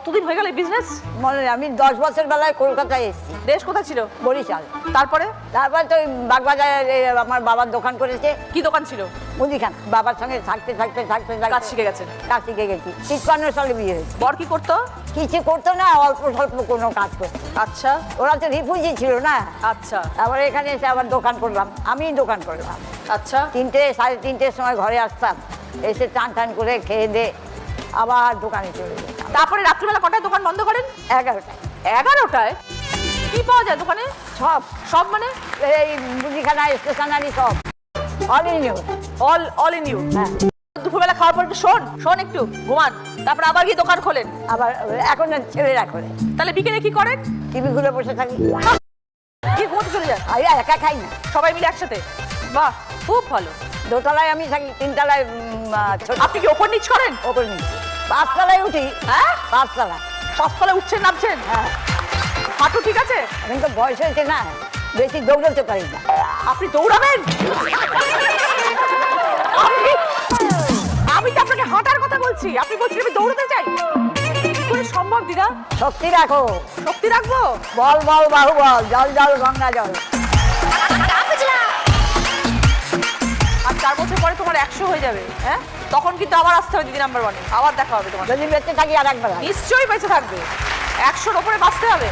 কতদিন হয়ে গেল এই বিজনেস? মনে নেই, আমি 10 বছর বেলায় কলকাতায় এসেছি। দেশ কোথায় ছিল? বরিশাল। তারপরে তারপর তো বাগবাজারে আমার বাবার দোকান করেছে। কি দোকান ছিল? মুদিখানা। বাবার সঙ্গে থাকতে কাজ শিখে গেছেন? কাজ শিখে গেছি। 53 সালে বিয়ে হয়েছে। বর কি করতো? কিছু করতো না, অল্প স্বল্প কোনো কাজ করতো। আচ্ছা ওরা তো রিফিউজি ছিল না। আচ্ছা তারপরে এখানে এসে আবার দোকান করলাম, আমি দোকান করলাম। আচ্ছা 3টে 3:30-র সময় ঘরে আসতাম, এসে টান করে খেয়ে দে আবার দোকানে চলে যেতাম। তারপরে রাত্রিবেলা কটায় দোকান বন্ধ করেন? 11টায়। 11টায়? কি পাওয়া যায় দোকানে? সব সব মানে? এই মুদিখানা, স্টেশনারি সব, all in you. All in you. হ্যাঁ, দুপুরবেলা খাওয়ার পর একটু শোন একটু ঘুমান, তারপর আবার গিয়ে দোকান খোলেন। আবার এখন ছেলেরা করে। তাহলে বিকেলে কি করেন? টিভি খুলে বসে থাকি। কি ঘুমোতে চলে যান? আমি একা খাই না, সবাই মিলে একসাথে? বাহ, খুব ভালো। দোতলায় আমি থাকি, 3তলায় ছোট। আপনি কি ওপর নিচ করেন? ওপর নিই, 5তলায় উঠি। হ্যাঁ, 5তলায়। সস্তলে উঠছেন নামছেন? হ্যাঁ, হাঁটু ঠিক আছে? এখন তো বয়স হয়েছে না, বেশি দৌড়তে পারি না। আপনি দৌড়াবেন? আমি তো আপনাকে হাঁটার কথা বলছি, আপনি বলছেন আমি দৌড়াতে চাই। কি করে সম্ভব দিদা? শক্তি রাখো। শক্তি রাখবো? বল বল বাহু বল, জল জল গঙ্গা জল। আর 4 বছর পরে তোমার 100 হয়ে যাবে, হ্যাঁ? তখন কিন্তু আবার আসতে হবে দিদি নাম্বার 1-এ, আবার দেখা হবে তোমার। যদি বেঁচে থাকি আর একবার। নিশ্চয়ই বেঁচে থাকবে, 100-র ওপরে বাঁচতে হবে।